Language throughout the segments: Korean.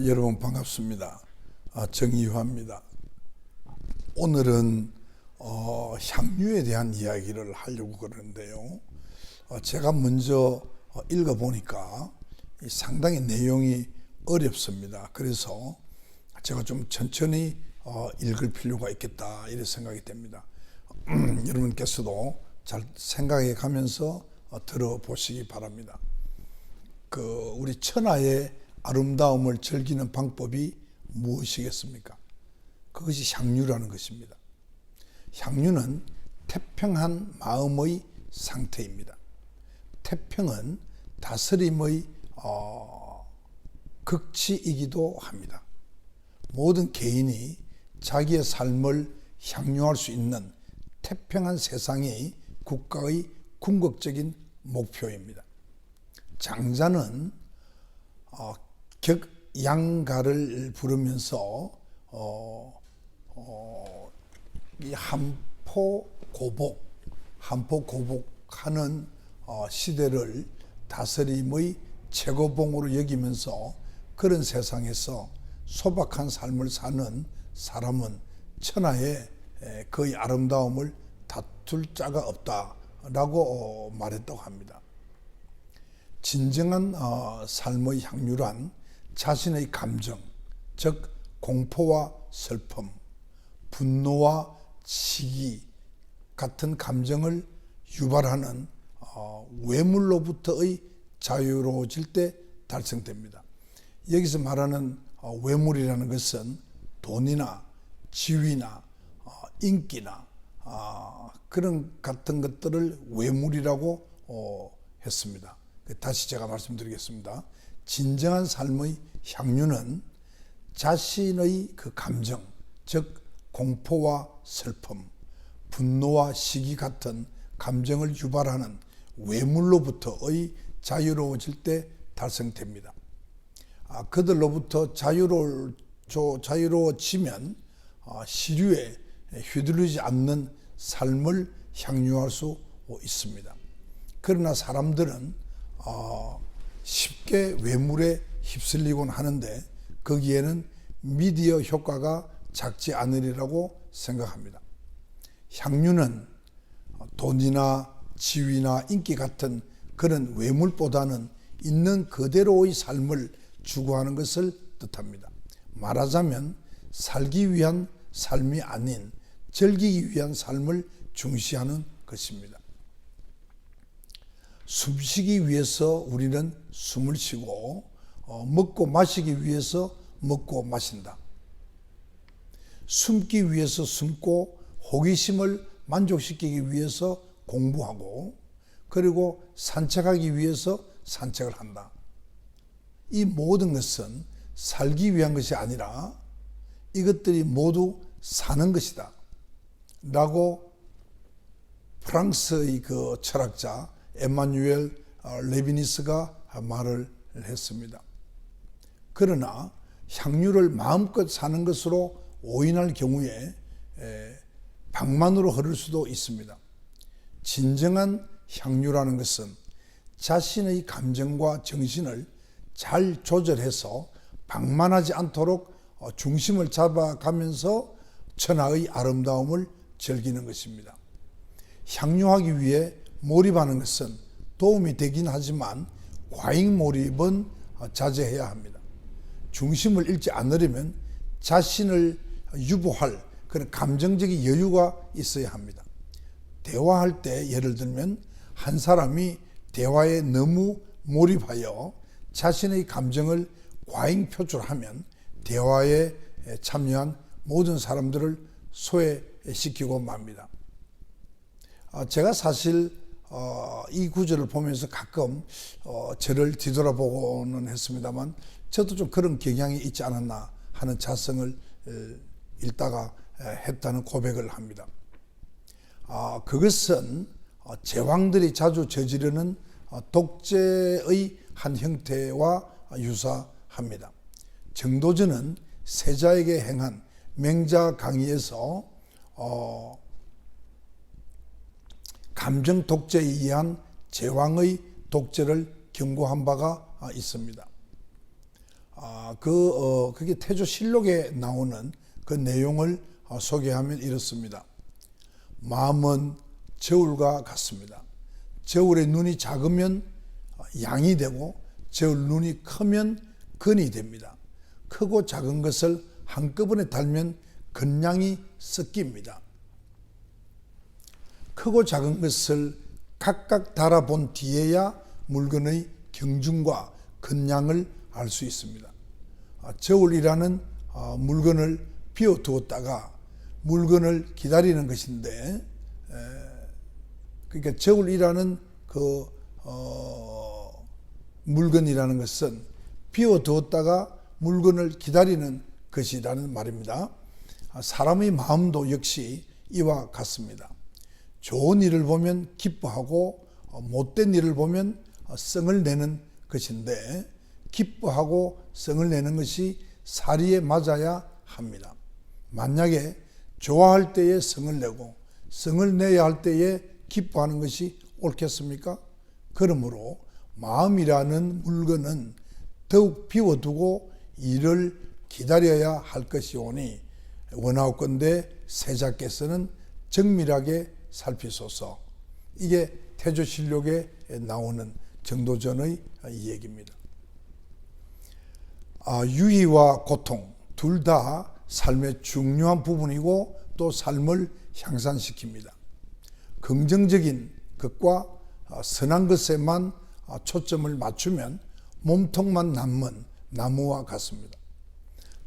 여러분 반갑습니다. 정의화입니다. 오늘은 향유에 대한 이야기를 하려고 그러는데요. 제가 먼저 읽어보니까 상당히 내용이 어렵습니다. 그래서 제가 좀 천천히 읽을 필요가 있겠다 이런 생각이 됩니다. 여러분께서도 잘 생각해 가면서 들어보시기 바랍니다. 우리 천하의 아름다움을 즐기는 방법이 무엇이겠습니까? 그것이 향유라는 것입니다. 향유는 태평한 마음의 상태입니다. 태평은 다스림의 극치이기도 합니다. 모든 개인이 자기의 삶을 향유할 수 있는 태평한 세상이 국가의 궁극적인 목표입니다. 장자는 격양가를 부르면서 이 한포고복하는 시대를 다스림의 최고봉으로 여기면서 그런 세상에서 소박한 삶을 사는 사람은 천하의 그의 아름다움을 다툴 자가 없다라고 말했다고 합니다. 진정한 삶의 향유란 자신의 감정, 즉 공포와 슬픔, 분노와 시기 같은 감정을 유발하는 외물로부터의 자유로워질 때 달성됩니다. 여기서 말하는 외물이라는 것은 돈이나 지위나 인기나 그런 같은 것들을 외물이라고 했습니다. 다시 제가 말씀드리겠습니다. 진정한 삶의 향유는 자신의 그 감정, 즉 공포와 슬픔, 분노와 시기 같은 감정을 유발하는 외물로부터의 자유로워질 때 달성됩니다. 그들로부터 자유로워지면 시류에 휘둘리지 않는 삶을 향유할 수 있습니다. 그러나 사람들은 쉽게 외물에 휩쓸리곤 하는데 거기에는 미디어 효과가 작지 않으리라고 생각합니다. 향유는 돈이나 지위나 인기 같은 그런 외물보다는 있는 그대로의 삶을 추구하는 것을 뜻합니다. 말하자면 살기 위한 삶이 아닌 즐기기 위한 삶을 중시하는 것입니다. 숨쉬기 위해서 우리는 숨을 쉬고 먹고 마시기 위해서 먹고 마신다. 숨기 위해서 숨고 호기심을 만족시키기 위해서 공부하고 그리고 산책하기 위해서 산책을 한다. 이 모든 것은 살기 위한 것이 아니라 이것들이 모두 사는 것이다 라고 프랑스의 그 철학자 에마뉴엘 레비니스가 말을 했습니다. 그러나 향유를 마음껏 사는 것으로 오인할 경우에 방만으로 흐를 수도 있습니다. 진정한 향유라는 것은 자신의 감정과 정신을 잘 조절해서 방만하지 않도록 중심을 잡아가면서 천하의 아름다움을 즐기는 것입니다. 향유하기 위해 몰입하는 것은 도움이 되긴 하지만 과잉 몰입은 자제해야 합니다. 중심을 잃지 않으려면 자신을 유보할 그런 감정적인 여유가 있어야 합니다. 대화할 때 예를 들면 한 사람이 대화에 너무 몰입하여 자신의 감정을 과잉 표출하면 대화에 참여한 모든 사람들을 소외시키고 맙니다. 제가 사실 이 구절을 보면서 가끔 저를 뒤돌아보고는 했습니다만 저도 좀 그런 경향이 있지 않았나 하는 자성을 읽다가 했다는 고백을 합니다. 그것은 제왕들이 자주 저지르는 독재의 한 형태와 유사합니다. 정도전은 세자에게 행한 맹자 강의에서 감정 독재에 의한 제왕의 독재를 경고한 바가 있습니다. 그게 태조실록에 나오는 그 내용을 소개하면 이렇습니다. 마음은 저울과 같습니다. 저울의 눈이 작으면 양이 되고 저울 눈이 크면 근이 됩니다. 크고 작은 것을 한꺼번에 달면 근량이 섞입니다. 크고 작은 것을 각각 달아본 뒤에야 물건의 경중과 근량을 알 수 있습니다. 저울이라는 물건을 비워두었다가 물건을 기다리는 것인데, 그러니까 저울이라는 물건이라는 것은 비워두었다가 물건을 기다리는 것이라는 말입니다. 사람의 마음도 역시 이와 같습니다. 좋은 일을 보면 기뻐하고 못된 일을 보면 성을 내는 것인데, 기뻐하고 성을 내는 것이 사리에 맞아야 합니다. 만약에 좋아할 때에 성을 내고 성을 내야 할 때에 기뻐하는 것이 옳겠습니까? 그러므로 마음이라는 물건은 더욱 비워두고 일을 기다려야 할 것이오니 원하옵건대 세자께서는 정밀하게 살피소서. 이게 태조실록에 나오는 정도전의 얘기입니다. 유희와 고통 둘 다 삶의 중요한 부분이고 또 삶을 향상시킵니다. 긍정적인 것과 선한 것에만 초점을 맞추면 몸통만 남은 나무와 같습니다.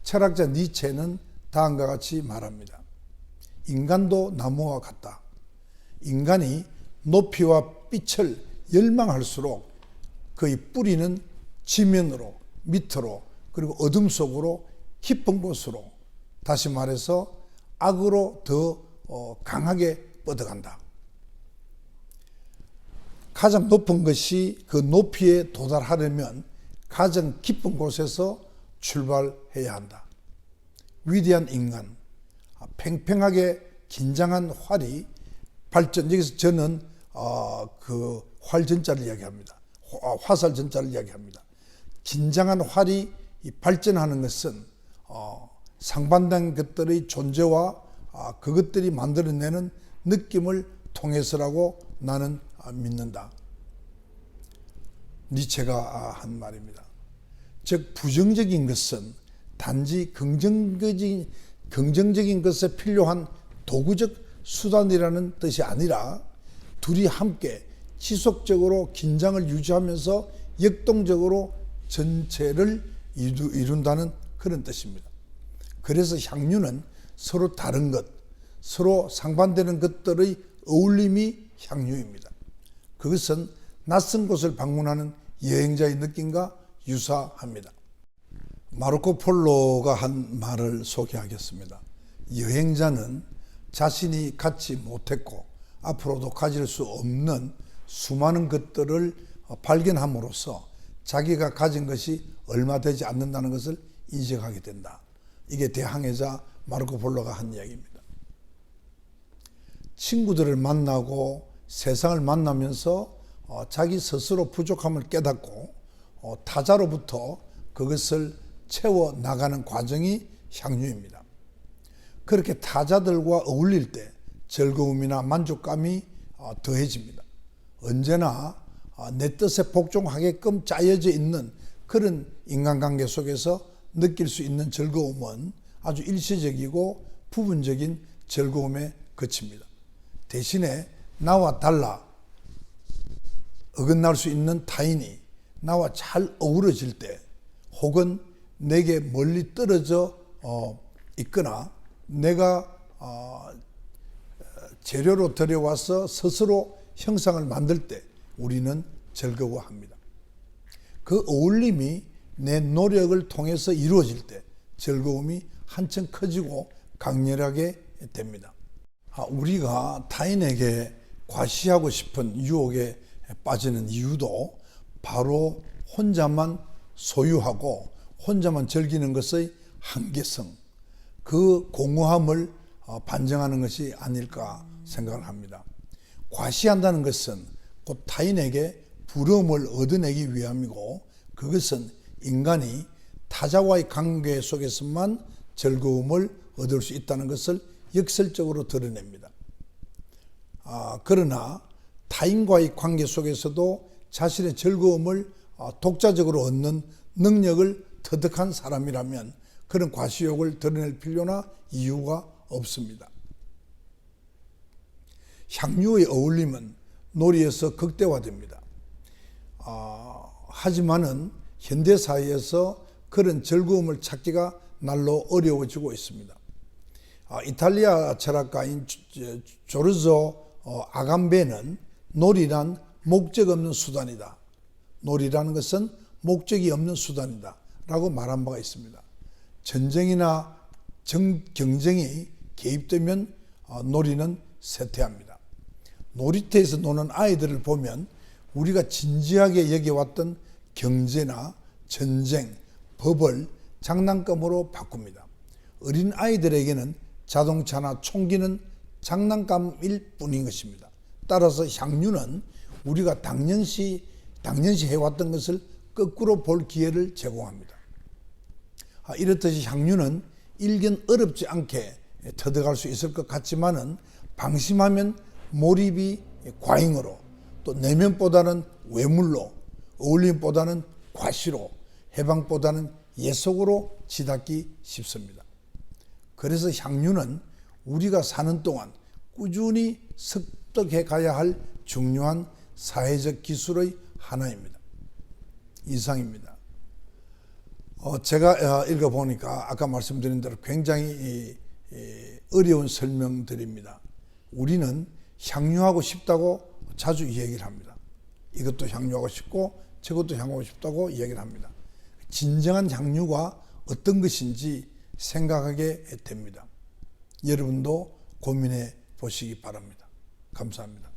철학자 니체는 다음과 같이 말합니다. 인간도 나무와 같다. 인간이 높이와 빛을 열망할수록 그의 뿌리는 지면으로, 밑으로, 그리고 어둠 속으로, 깊은 곳으로, 다시 말해서 악으로 더 강하게 뻗어간다. 가장 높은 것이 그 높이에 도달하려면 가장 깊은 곳에서 출발해야 한다. 위대한 인간, 팽팽하게 긴장한 활이 발전, 여기서 저는 그 활전자를 이야기합니다. 화살 전자를 이야기합니다. 긴장한 활이 발전하는 것은 상반된 것들의 존재와 그것들이 만들어내는 느낌을 통해서라고 나는 믿는다. 니체가 한 말입니다. 즉 부정적인 것은 단지 긍정적인 것에 필요한 도구적 수단이라는 뜻이 아니라 둘이 함께 지속적으로 긴장을 유지하면서 역동적으로 전체를 이룬다는 그런 뜻입니다. 그래서 향유는 서로 다른 것, 서로 상반되는 것들의 어울림이 향유입니다. 그것은 낯선 곳을 방문하는 여행자의 느낌과 유사합니다. 마르코 폴로가 한 말을 소개하겠습니다. 여행자는 자신이 갖지 못했고 앞으로도 가질 수 없는 수많은 것들을 발견함으로써 자기가 가진 것이 얼마 되지 않는다는 것을 인식하게 된다. 이게 대항해자 마르코 폴로가 한 이야기입니다. 친구들을 만나고 세상을 만나면서 자기 스스로 부족함을 깨닫고 타자로부터 그것을 채워나가는 과정이 향유입니다. 그렇게 타자들과 어울릴 때 즐거움이나 만족감이 더해집니다. 언제나 내 뜻에 복종하게끔 짜여져 있는 그런 인간관계 속에서 느낄 수 있는 즐거움은 아주 일시적이고 부분적인 즐거움에 그칩니다. 대신에 나와 달라 어긋날 수 있는 타인이 나와 잘 어우러질 때, 혹은 내게 멀리 떨어져 있거나 내가 재료로 들여와서 스스로 형상을 만들 때 우리는 즐거워합니다. 그 어울림이 내 노력을 통해서 이루어질 때 즐거움이 한층 커지고 강렬하게 됩니다. 우리가 타인에게 과시하고 싶은 유혹에 빠지는 이유도 바로 혼자만 소유하고 혼자만 즐기는 것의 한계성, 그 공허함을 반증하는 것이 아닐까 생각을 합니다. 과시한다는 것은 곧 타인에게 부러움을 얻어내기 위함이고, 그것은 인간이 타자와의 관계 속에서만 즐거움을 얻을 수 있다는 것을 역설적으로 드러냅니다. 그러나 타인과의 관계 속에서도 자신의 즐거움을 독자적으로 얻는 능력을 터득한 사람이라면 그런 과시욕을 드러낼 필요나 이유가 없습니다. 향유의 어울림은 놀이에서 극대화됩니다. 하지만은 현대사회에서 그런 즐거움을 찾기가 날로 어려워지고 있습니다. 이탈리아 철학가인 조르조 아감베는 놀이란 목적 없는 수단이다. 놀이라는 것은 목적이 없는 수단이다 라고 말한 바가 있습니다. 전쟁이나 경쟁이 개입되면 놀이는 쇠퇴합니다. 놀이터에서 노는 아이들을 보면 우리가 진지하게 여겨왔던 경제나 전쟁, 법을 장난감으로 바꿉니다. 어린 아이들에게는 자동차나 총기는 장난감일 뿐인 것입니다. 따라서 향유는 우리가 당연시 해왔던 것을 거꾸로 볼 기회를 제공합니다. 이렇듯이 향유는 일견 어렵지 않게 터득할 수 있을 것 같지만은 방심하면 몰입이 과잉으로, 또 내면보다는 외물로, 어울림보다는 과시로, 해방보다는 예속으로 치닫기 쉽습니다. 그래서 향유는 우리가 사는 동안 꾸준히 습득해 가야 할 중요한 사회적 기술의 하나입니다. 이상입니다. 제가 읽어보니까 아까 말씀드린 대로 굉장히 어려운 설명들입니다. 우리는 향유하고 싶다고 자주 이야기를 합니다. 이것도 향유하고 싶고 저것도 향유하고 싶다고 이야기를 합니다. 진정한 향유가 어떤 것인지 생각하게 됩니다. 여러분도 고민해 보시기 바랍니다. 감사합니다.